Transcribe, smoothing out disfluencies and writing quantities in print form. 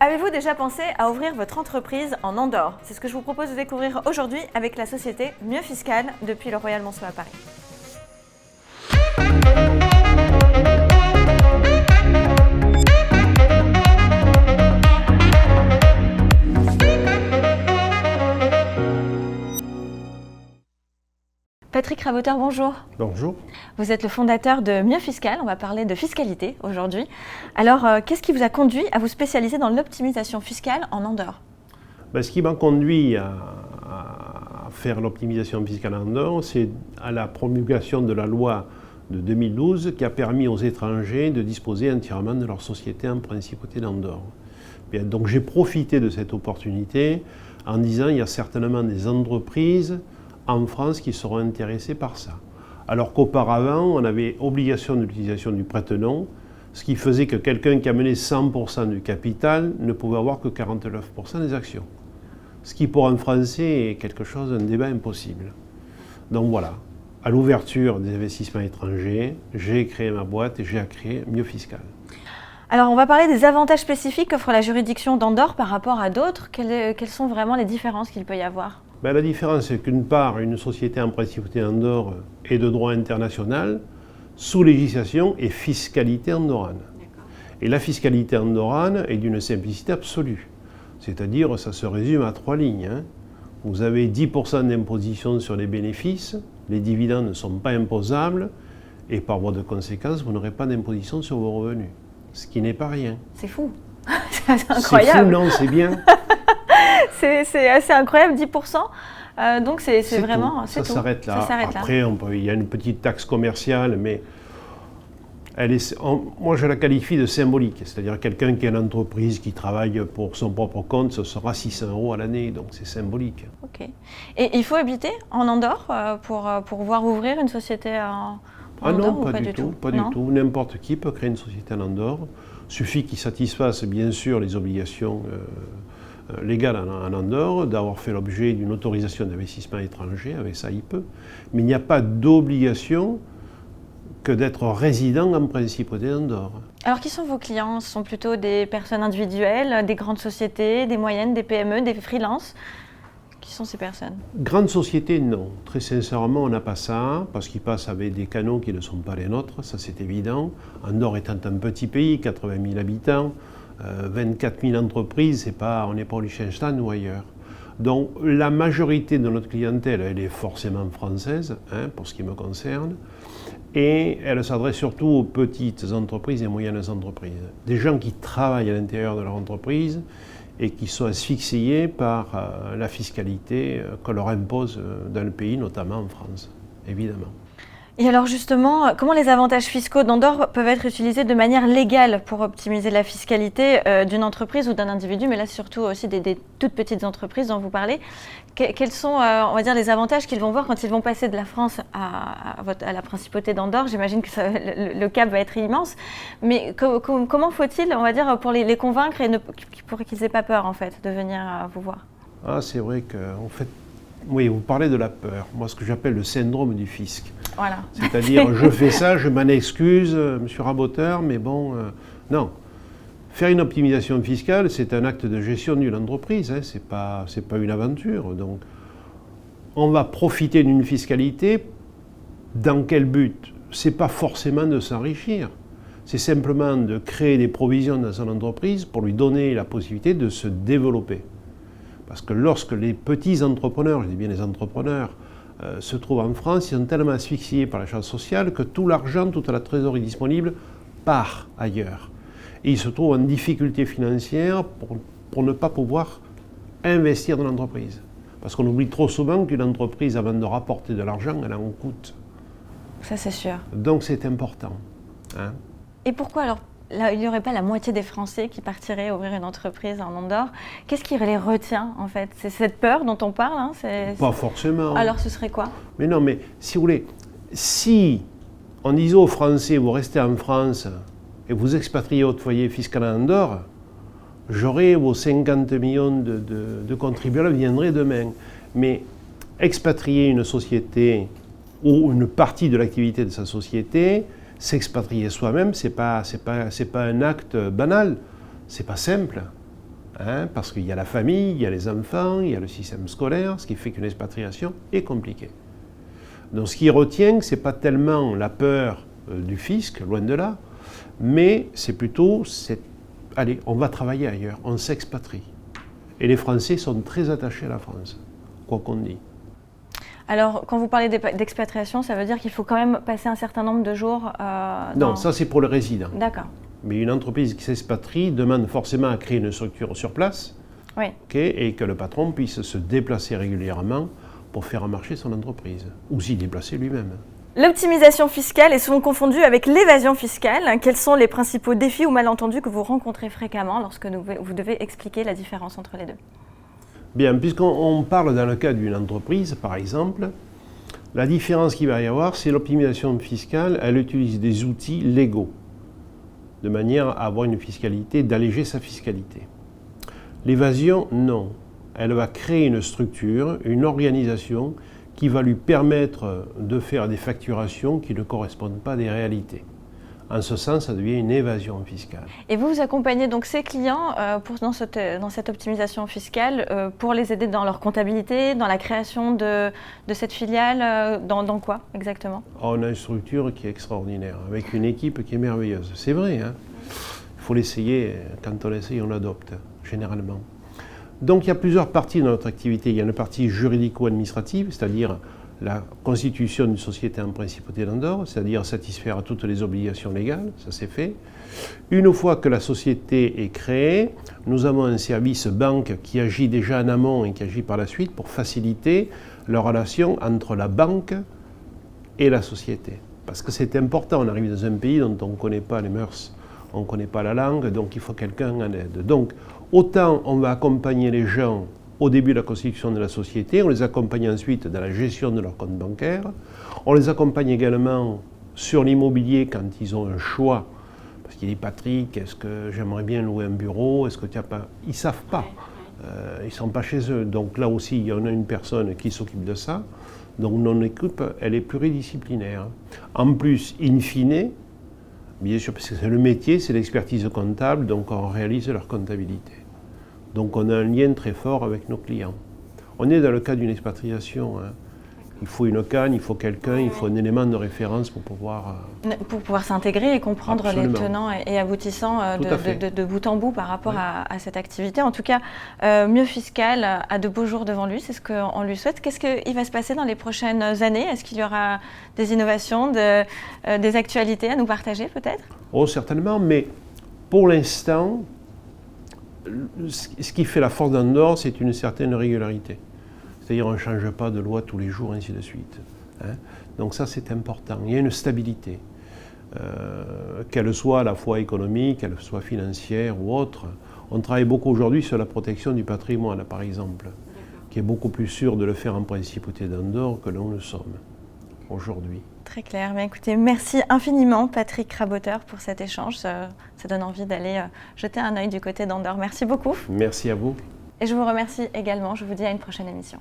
Avez-vous déjà pensé à ouvrir votre entreprise en Andorre? C'est ce que je vous propose de découvrir aujourd'hui avec la société Mieux Fiscal depuis le Royal Monceau à Paris. Patrick Raboteur, bonjour. Bonjour. Vous êtes le fondateur de Mieux Fiscal, on va parler de fiscalité aujourd'hui. Alors, qu'est-ce qui vous a conduit à vous spécialiser dans l'optimisation fiscale en Andorre? Ce qui m'a conduit à faire l'optimisation fiscale en Andorre, c'est à la promulgation de la loi de 2012 qui a permis aux étrangers de disposer entièrement de leur société en principauté d'Andorre. Donc j'ai profité de cette opportunité en disant qu'il y a certainement des entreprises en France qui seront intéressés par ça. Alors qu'auparavant, on avait obligation de l'utilisation du prête-nom, ce qui faisait que quelqu'un qui amenait 100% du capital ne pouvait avoir que 49% des actions. Ce qui pour un Français est quelque chose, un débat impossible. Donc voilà, à l'ouverture des investissements étrangers, j'ai créé ma boîte et j'ai créé Mieux Fiscal. Alors on va parler des avantages spécifiques qu'offre la juridiction d'Andorre par rapport à d'autres. Quelles sont vraiment les différences qu'il peut y avoir ? La différence, c'est qu'une part, une société en principauté d'Andorre est de droit international, sous législation et fiscalité andorrane. Et la fiscalité andorrane est d'une simplicité absolue. C'est-à-dire, ça se résume à 3 lignes. Vous avez 10% d'imposition sur les bénéfices, les dividendes ne sont pas imposables, et par voie de conséquence, vous n'aurez pas d'imposition sur vos revenus. Ce qui n'est pas rien. C'est fou. C'est incroyable. C'est fou, non, c'est bien. C'est assez incroyable, 10%. Donc c'est vraiment... Ça s'arrête là. Après, il y a une petite taxe commerciale, mais moi je la qualifie de symbolique. C'est-à-dire quelqu'un qui a une entreprise qui travaille pour son propre compte, ce sera 600 € à l'année, donc c'est symbolique. Ok. Et il faut habiter en Andorre pour pouvoir ouvrir une société en Andorre? Non, pas du tout. Pas du tout. N'importe qui peut créer une société en Andorre. Il suffit qu'il satisfasse bien sûr les obligations légales en Andorre, d'avoir fait l'objet d'une autorisation d'investissement étranger, avec ça il peut. Mais il n'y a pas d'obligation que d'être résident en principauté d'Andorre. Alors qui sont vos clients? Ce sont plutôt des personnes individuelles, des grandes sociétés, des moyennes, des PME, des freelances? Qui sont ces personnes? Grandes sociétés, non. Très sincèrement, on n'a pas ça, parce qu'ils passent avec des canaux qui ne sont pas les nôtres, ça c'est évident. Andorre étant un petit pays, 80 000 habitants, 24 000 entreprises, on n'est pas au Liechtenstein ou ailleurs. Donc la majorité de notre clientèle, elle est forcément française, pour ce qui me concerne, et elle s'adresse surtout aux petites entreprises et moyennes entreprises. Des gens qui travaillent à l'intérieur de leur entreprise et qui sont asphyxiés par la fiscalité que leur impose dans le pays, notamment en France, évidemment. Et alors justement, comment les avantages fiscaux d'Andorre peuvent être utilisés de manière légale pour optimiser la fiscalité d'une entreprise ou d'un individu, mais là surtout aussi des toutes petites entreprises dont vous parlez? Quels sont, on va dire, les avantages qu'ils vont voir quand ils vont passer de la France à la principauté d'Andorre? J'imagine que le cap va être immense, mais comment faut-il, on va dire, pour les convaincre et pour qu'ils n'aient pas peur en fait de venir vous voir? C'est vrai qu'en fait, oui, vous parlez de la peur. Moi, ce que j'appelle le syndrome du fisc. Voilà. C'est-à-dire, je fais ça, je m'en excuse, monsieur Raboteur, mais bon, non. Faire une optimisation fiscale, c'est un acte de gestion d'une entreprise, c'est pas une aventure. Donc, on va profiter d'une fiscalité. Dans quel but? C'est pas forcément de s'enrichir. C'est simplement de créer des provisions dans son entreprise pour lui donner la possibilité de se développer. Parce que lorsque les petits entrepreneurs, je dis bien les entrepreneurs, se trouvent en France, ils sont tellement asphyxiés par la charge sociale que tout l'argent, toute la trésorerie disponible part ailleurs. Et ils se trouvent en difficulté financière pour ne pas pouvoir investir dans l'entreprise. Parce qu'on oublie trop souvent qu'une entreprise, avant de rapporter de l'argent, elle en coûte. Ça, c'est sûr. Donc c'est important. Et pourquoi alors là, il n'y aurait pas la moitié des Français qui partiraient ouvrir une entreprise en Andorre? Qu'est-ce qui les retient en fait? C'est cette peur dont on parle, Pas forcément. Alors ce serait quoi? Mais non, mais si vous voulez, si on disait aux Français, vous restez en France et vous expatriez votre foyer fiscal en Andorre, j'aurais vos 50 millions de contribuables viendraient demain. Mais expatrier une société ou une partie de l'activité de sa société, s'expatrier soi-même, c'est pas un acte banal, c'est pas simple. hein, parce qu'il y a la famille, il y a les enfants, il y a le système scolaire, ce qui fait qu'une expatriation est compliquée. Donc ce qui retient, ce n'est pas tellement la peur du fisc, loin de là, mais c'est plutôt, allez, on va travailler ailleurs, on s'expatrie. Et les Français sont très attachés à la France, quoi qu'on dise. Alors, quand vous parlez d'expatriation, ça veut dire qu'il faut quand même passer un certain nombre de jours Non, ça c'est pour le résident. D'accord. Mais une entreprise qui s'expatrie demande forcément à créer une structure sur place, oui. Et que le patron puisse se déplacer régulièrement pour faire marcher son entreprise, ou s'y déplacer lui-même. L'optimisation fiscale est souvent confondue avec l'évasion fiscale. Quels sont les principaux défis ou malentendus que vous rencontrez fréquemment lorsque vous devez expliquer la différence entre les deux? Bien, puisqu'on parle dans le cas d'une entreprise, par exemple, la différence qu'il va y avoir, c'est l'optimisation fiscale. Elle utilise des outils légaux, de manière à avoir une fiscalité, d'alléger sa fiscalité. L'évasion, non. Elle va créer une structure, une organisation qui va lui permettre de faire des facturations qui ne correspondent pas à des réalités. En ce sens, ça devient une évasion fiscale. Et vous accompagnez donc ces clients dans cette optimisation fiscale pour les aider dans leur comptabilité, dans la création de cette filiale, dans quoi exactement? On a une structure qui est extraordinaire, avec une équipe qui est merveilleuse. C'est vrai, hein? Il faut l'essayer. Quand on l'essaye, on l'adopte, généralement. Donc il y a plusieurs parties de notre activité. Il y a une partie juridico-administrative, c'est-à-dire la constitution d'une société en principauté d'Andorre, c'est-à-dire satisfaire à toutes les obligations légales, ça c'est fait. Une fois que la société est créée, nous avons un service banque qui agit déjà en amont et qui agit par la suite pour faciliter la relation entre la banque et la société. Parce que c'est important, on arrive dans un pays dont on ne connaît pas les mœurs, on ne connaît pas la langue, donc il faut quelqu'un en aide. Donc autant on va accompagner les gens au début de la constitution de la société, on les accompagne ensuite dans la gestion de leur compte bancaire, on les accompagne également sur l'immobilier quand ils ont un choix, parce qu'il dit Patrick, est-ce que j'aimerais bien louer un bureau, est-ce que tu n'as pas... Ils ne savent pas, ils ne sont pas chez eux, donc là aussi on a une personne qui s'occupe de ça, donc notre équipe elle est pluridisciplinaire. En plus, in fine, bien sûr, parce que c'est le métier, c'est l'expertise comptable, donc on réalise leur comptabilité. Donc on a un lien très fort avec nos clients. On est dans le cas d'une expatriation. Hein. Il faut une canne, il faut quelqu'un, il faut un élément de référence pour pouvoir... Pour pouvoir s'intégrer et comprendre Absolument. les tenants et aboutissants de bout en bout par rapport à cette activité. En tout cas, Mieux Fiscal a de beaux jours devant lui, c'est ce qu'on lui souhaite. Qu'est-ce qu'il va se passer dans les prochaines années? Est-ce qu'il y aura des innovations, des actualités à nous partager peut-être? Oh, certainement, mais pour l'instant, ce qui fait la force d'Andorre, c'est une certaine régularité. C'est-à-dire on ne change pas de loi tous les jours, ainsi de suite. Hein. Donc ça, c'est important. Il y a une stabilité, qu'elle soit à la fois économique, qu'elle soit financière ou autre. On travaille beaucoup aujourd'hui sur la protection du patrimoine, par exemple, qui est beaucoup plus sûr de le faire en principauté d'Andorre que nous le sommes aujourd'hui. Très clair. Bien, écoutez, merci infiniment Patrick Raboteur pour cet échange. Ça donne envie d'aller jeter un œil du côté d'Andorre. Merci beaucoup. Merci à vous. Et je vous remercie également. Je vous dis à une prochaine émission.